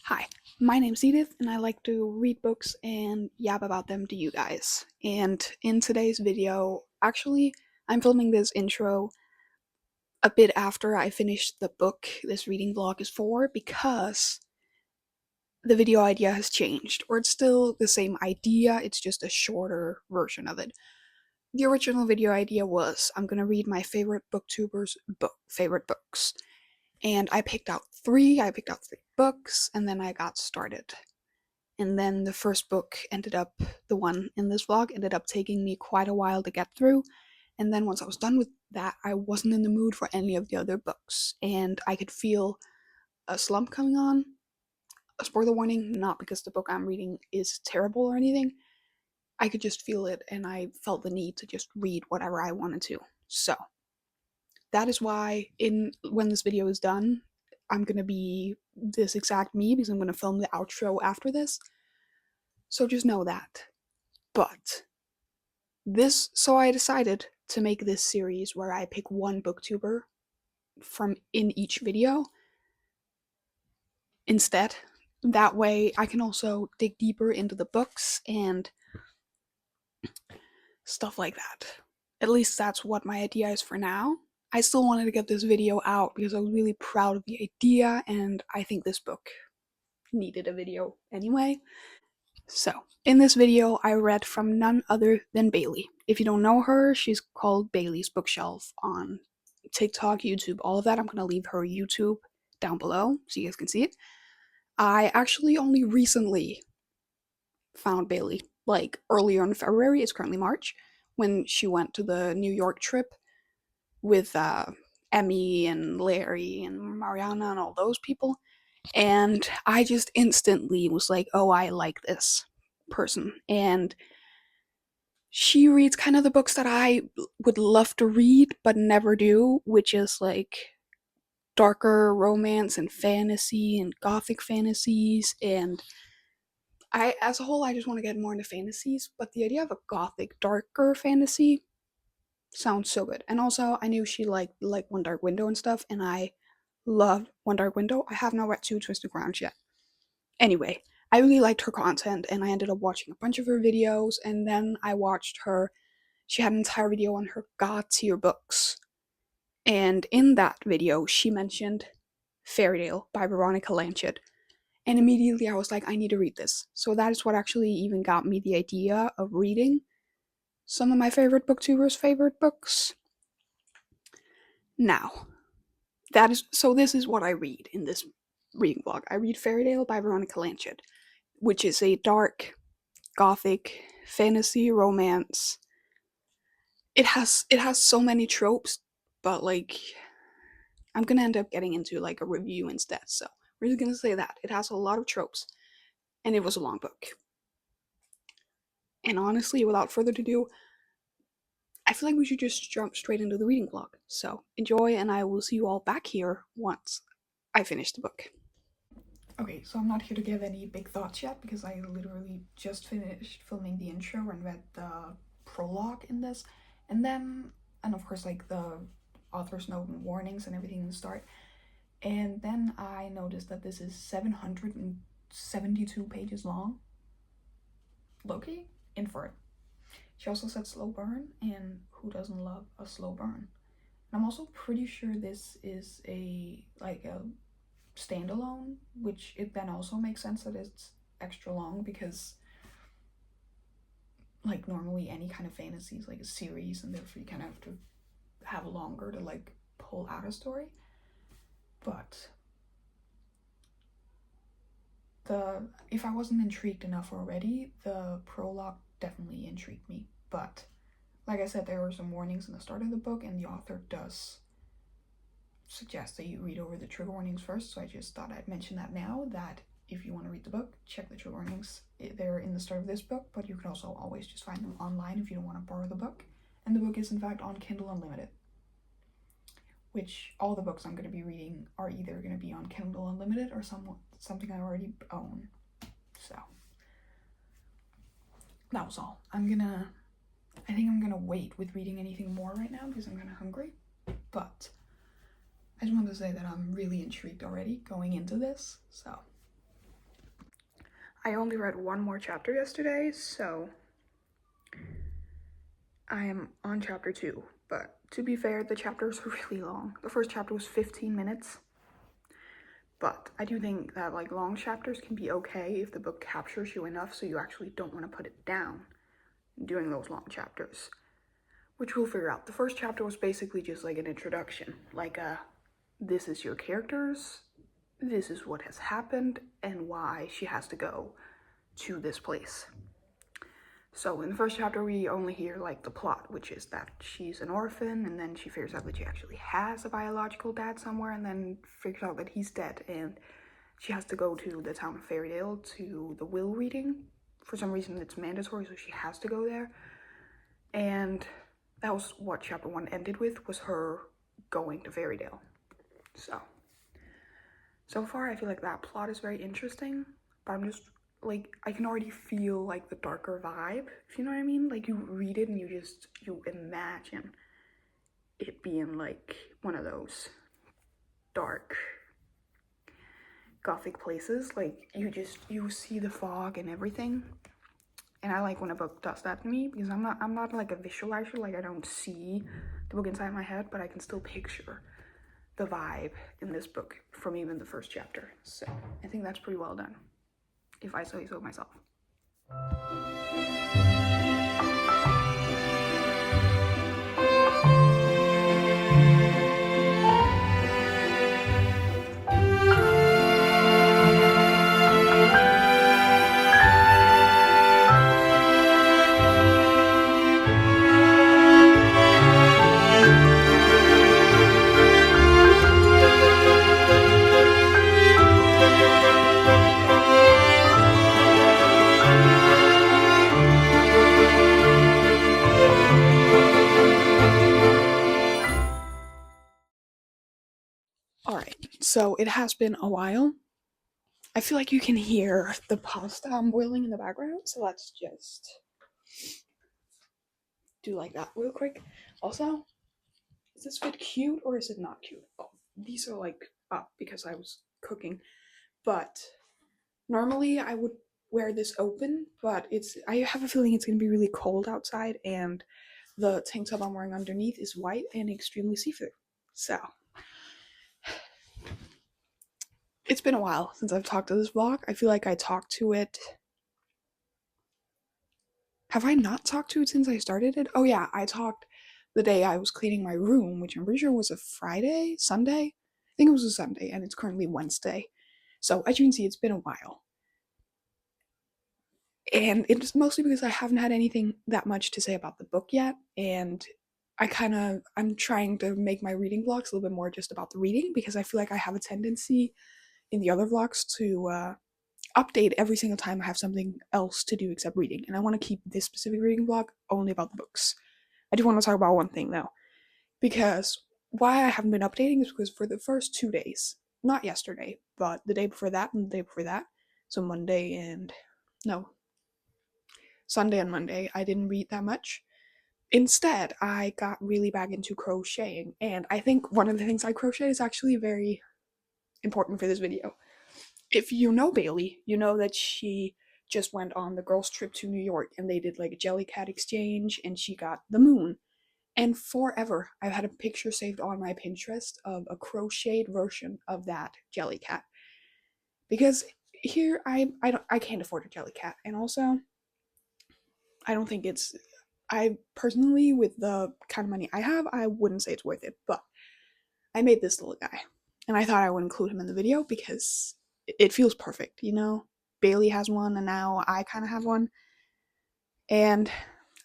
Hi, my name's Edith, and I like to read books and yap about them to you guys. And in today's video, actually, I'm filming this intro a bit after I finished the book this reading vlog is for because the video idea has changed, or it's still the same idea, it's just a shorter version of it. The original video idea was I'm gonna read my favorite booktubers' favorite books, and I picked out three books, and then I got started. And then the first book the one in this vlog, ended up taking me quite a while to get through. And then once I was done with that, I wasn't in the mood for any of the other books. And I could feel a slump coming on. A spoiler warning, not because the book I'm reading is terrible or anything. I could just feel it, and I felt the need to just read whatever I wanted to. So, that is why when this video is done, I'm gonna be this exact me because I'm gonna film the outro after this. So just know that. But so I decided to make this series where I pick one booktuber from in each video instead. That way I can also dig deeper into the books and stuff like that. At least that's what my idea is for now. I still wanted to get this video out because I was really proud of the idea, and I think this book needed a video anyway. So, in this video, I read from none other than Bailey. If you don't know her, she's called Bailey's Bookshelf on TikTok, YouTube, all of that. I'm going to leave her YouTube down below so you guys can see it. I actually only recently found Bailey, like earlier in February. It's currently March, when she went to the New York trip with Emmy and Larry and Mariana and all those people. And I just instantly was like, oh, I like this person. And she reads kind of the books that I would love to read but never do, which is like darker romance and fantasy and gothic fantasies. And as a whole, I just want to get more into fantasies, but the idea of a gothic, darker fantasy sounds so good. And also, I knew she liked like One Dark Window and stuff, and I love One Dark Window. I have not read Two Twisted Crowns yet. Anyway, I really liked her content, and I ended up watching a bunch of her videos, and then I watched her. She had an entire video on her God tier books. And in that video, she mentioned Fairytale by Veronica Lanchett. And immediately I was like, I need to read this. So that is what actually even got me the idea of reading some of my favorite booktubers' favorite books. Now, this is what I read in this reading vlog. I read Fairytale by Veronica Lanchett, which is a dark, gothic, fantasy romance. It has so many tropes, but like I'm gonna end up getting into like a review instead. So we're just gonna say that it has a lot of tropes, and it was a long book. And honestly, without further ado, I feel like we should just jump straight into the reading vlog. So enjoy, and I will see you all back here once I finish the book. Okay, so I'm not here to give any big thoughts yet because I literally just finished filming the intro and read the prologue in this, and of course like the author's note and warnings and everything in the start. And then I noticed that this is 772 pages long. Loki, in for it. She also said slow burn, and who doesn't love a slow burn? And I'm also pretty sure this is a standalone, which it then also makes sense that it's extra long because like normally any kind of fantasy is like a series, and therefore you kind of have to have longer to like pull out a story. But if I wasn't intrigued enough already, the prologue definitely intrigued me. But like I said, there were some warnings in the start of the book, and the author does suggest that you read over the trigger warnings first. So I just thought I'd mention that now, that if you want to read the book, check the trigger warnings. They're in the start of this book, but you can also always just find them online if you don't want to borrow the book. And the book is in fact on Kindle Unlimited, which all the books I'm going to be reading are either going to be on Kindle Unlimited or something I already own. So that was all. I think I'm gonna wait with reading anything more right now because I'm kind of hungry. But I just wanted to say that I'm really intrigued already going into this. So I only read one more chapter yesterday, so I am on chapter 2. But to be fair, the chapters are really long. The first chapter was 15 minutes. But I do think that like long chapters can be okay if the book captures you enough so you actually don't want to put it down during those long chapters, which we'll figure out. The first chapter was basically just like an introduction, like this is your characters, this is what has happened, and why she has to go to this place. So in the first chapter, we only hear like the plot, which is that she's an orphan, and then she figures out that she actually has a biological dad somewhere, and then figures out that he's dead, and she has to go to the town of Fairytale to the will reading. For some reason, it's mandatory, so she has to go there. And that was what chapter 1 ended with, was her going to Fairytale. So far, I feel like that plot is very interesting, but I'm just like, I can already feel like the darker vibe, if you know what I mean. Like, you read it and you imagine it being like one of those dark gothic places. Like, you see the fog and everything. And I like when a book does that to me, because I'm not like a visualizer. Like, I don't see the book inside my head, but I can still picture the vibe in this book from even the first chapter. So I think that's pretty well done, if I say so myself. Alright, so it has been a while. I feel like you can hear the pasta I'm boiling in the background, so let's just do like that real quick. Also, is this fit cute or is it not cute? Oh, these are like up because I was cooking, but normally I would wear this open, but I have a feeling it's gonna be really cold outside, and the tank top I'm wearing underneath is white and extremely see-through. So it's been a while since I've talked to this vlog. I feel like I talked to it. Have I not talked to it since I started it? Oh yeah, I talked the day I was cleaning my room, which I'm pretty sure was a Sunday? I think it was a Sunday, and it's currently Wednesday. So as you can see, it's been a while. And it's mostly because I haven't had anything that much to say about the book yet, and I'm trying to make my reading vlogs a little bit more just about the reading, because I feel like I have a tendency in the other vlogs to update every single time I have something else to do except reading, and I want to keep this specific reading vlog only about the books. I do want to talk about one thing though, because why I haven't been updating is because for the first 2 days, not yesterday, but the day before that and the day before that, so Sunday and Monday, I didn't read that much. Instead, I got really back into crocheting, and I think one of the things I crochet is actually very important for this video. If you know Bailey, you know that she just went on the girls' trip to New York, and they did like a Jellycat exchange, and she got the moon. And forever, I've had a picture saved on my Pinterest of a crocheted version of that Jellycat. Because here I can't afford a Jellycat, and also I don't think I personally, with the kind of money I have, I wouldn't say it's worth it, but I made this little guy, and I thought I would include him in the video because it feels perfect, you know? Bailey has one, and now I kind of have one, and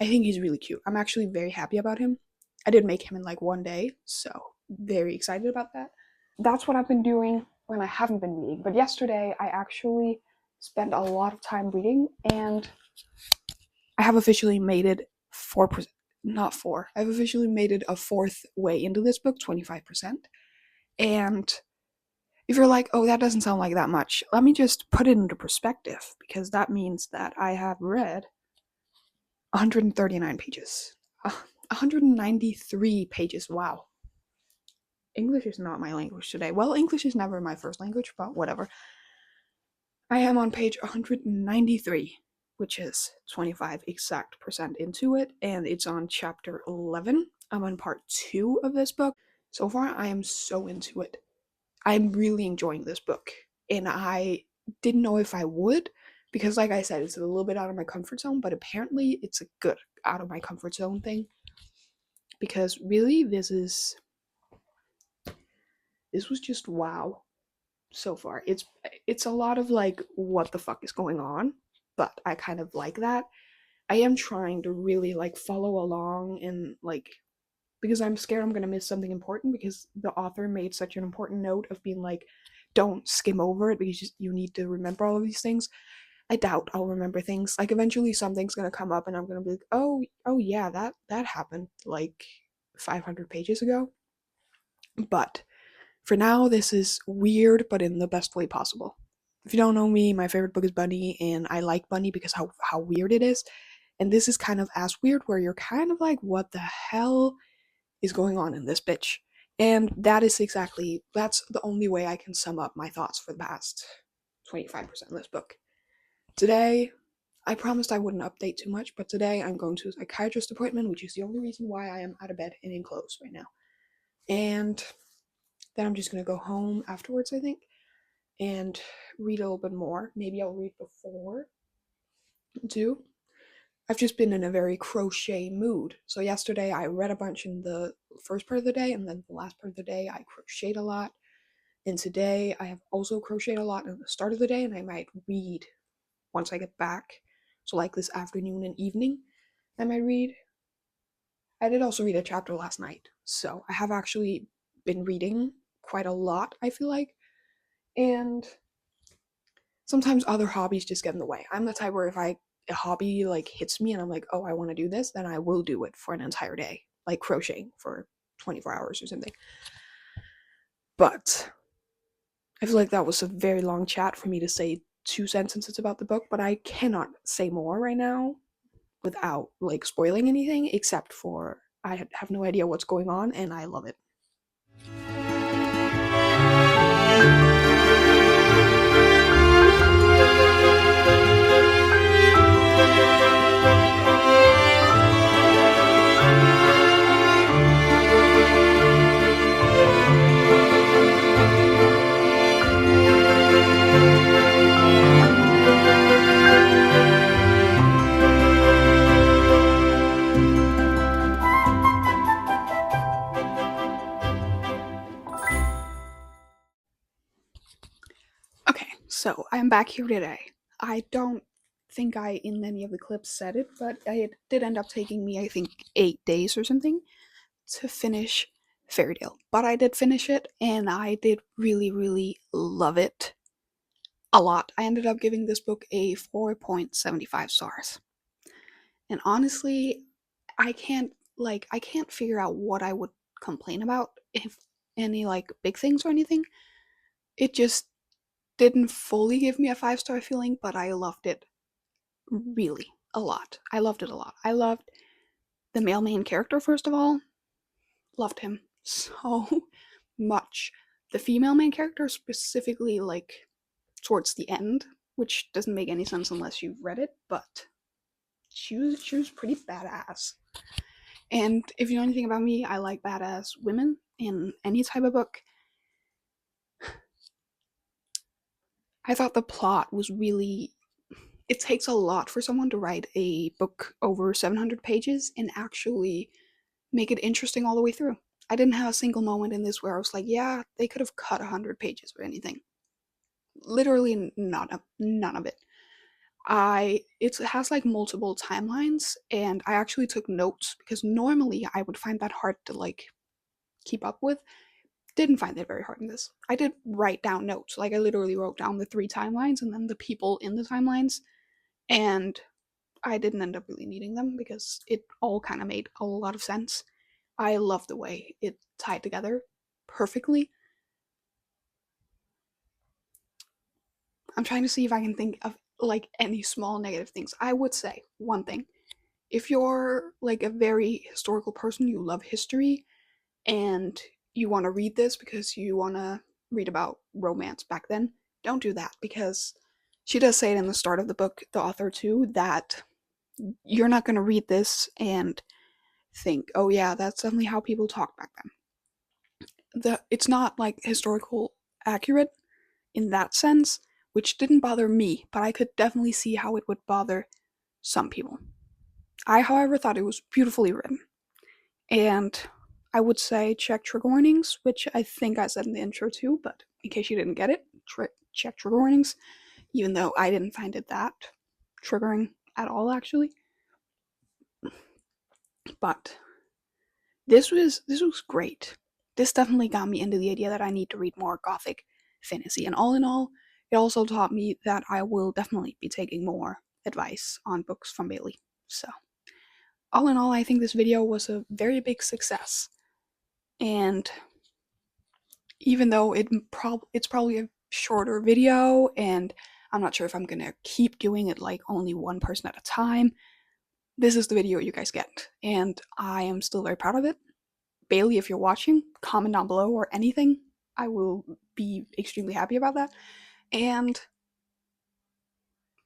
I think he's really cute. I'm actually very happy about him. I did make him in like one day, so very excited about that. That's what I've been doing when I haven't been reading, but yesterday I actually spent a lot of time reading, and I have officially made it 4%, not 4. I've officially made it a fourth way into this book, 25%. And if you're like, oh, that doesn't sound like that much, let me just put it into perspective, because that means that I have read 139 pages. 193 pages, wow. English is not my language today. Well, English is never my first language, but whatever. I am on page 193, which is 25 exact percent into it, and it's on chapter 11. I'm on part 2 of this book. So far, I am so into it. I'm really enjoying this book, and I didn't know if I would, because, like I said, it's a little bit out of my comfort zone, but apparently it's a good out of my comfort zone thing. Because really, this was just wow so far. It's a lot of like, what the fuck is going on, but I kind of like that. I am trying to really like follow along and like, because I'm scared I'm gonna miss something important, because the author made such an important note of being like, don't skim over it because you need to remember all of these things. I doubt I'll remember things. Like eventually something's gonna come up and I'm gonna be like, oh yeah, that happened like 500 pages ago. But for now, this is weird, but in the best way possible. If you don't know me, my favorite book is Bunny, and I like Bunny because how weird it is. And this is kind of as weird, where you're kind of like, what the hell is going on in this bitch? And that's the only way I can sum up my thoughts for the past 25% of this book. Today, I promised I wouldn't update too much, but today I'm going to a psychiatrist appointment, which is the only reason why I am out of bed and in clothes right now. And then I'm just gonna go home afterwards, I think, and read a little bit more. Maybe I'll read before too. I've just been in a very crochet mood. So yesterday I read a bunch in the first part of the day, and then the last part of the day I crocheted a lot. And today I have also crocheted a lot in the start of the day, and I might read once I get back. So like this afternoon and evening, I might read. I did also read a chapter last night, so I have actually been reading quite a lot, I feel like. And sometimes other hobbies just get in the way. I'm the type where if a hobby like hits me and I'm like, oh, I want to do this, then I will do it for an entire day, like crocheting for 24 hours or something. But I feel like that was a very long chat for me to say 2 sentences about the book, but I cannot say more right now without like spoiling anything, except for I have no idea what's going on and I love it. Okay, so I'm back here today. I don't think I, in any of the clips, said it, but it did end up taking me, I think, 8 days or something to finish Fairy But I did finish it, and I did really, really love it a lot. I ended up giving this book a 4.75 stars. And honestly, I can't figure out what I would complain about, if any like big things or anything. It just didn't fully give me a 5-star feeling, but I loved it really a lot. I loved it a lot. I loved the male main character, first of all. Loved him so much. The female main character, specifically, like, towards the end, which doesn't make any sense unless you've read it, but she was pretty badass. And if you know anything about me, I like badass women in any type of book. I thought the plot was really. It takes a lot for someone to write a book over 700 pages and actually make it interesting all the way through. I didn't have a single moment in this where I was like, yeah, they could have cut 100 pages or anything. Literally none of it. It has like multiple timelines, and I actually took notes because normally I would find that hard to like keep up with. Didn't find it very hard in this. I did write down notes. Like I literally wrote down the 3 timelines and then the people in the timelines, and I didn't end up really needing them because it all kind of made a lot of sense. I love the way it tied together perfectly. I'm trying to see if I can think of like any small negative things. I would say one thing. If you're like a very historical person, you love history, and you want to read this because you want to read about romance back then, don't do that because She does say it in the start of the book, the author too, that you're not going to read this and think, oh yeah, that's definitely how people talk back then. It's not like historical accurate in that sense, which didn't bother me, but I could definitely see how it would bother some people. I, however, thought it was beautifully written. And I would say check trigger warnings, which I think I said in the intro too, but in case you didn't get it, check trigger warnings, even though I didn't find it that triggering at all, actually. But this was great. This definitely got me into the idea that I need to read more gothic fantasy. And all in all, it also taught me that I will definitely be taking more advice on books from Bailey. So, all in all, I think this video was a very big success. And even though it's probably a shorter video, and I'm not sure if I'm gonna keep doing it like only one person at a time, this is the video you guys get, and I am still very proud of it. Bailey, if you're watching, comment down below or anything. I will be extremely happy about that. And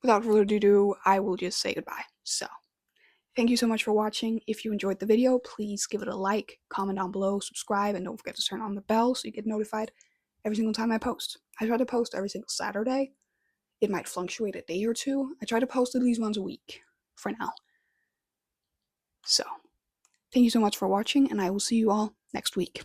without further ado, I will just say goodbye. So, thank you so much for watching. If you enjoyed the video, please give it a like, comment down below, subscribe, and don't forget to turn on the bell so you get notified every single time I post. I try to post every single Saturday. It might fluctuate a day or two. I try to post at least once a week for now. So, thank you so much for watching, and I will see you all next week.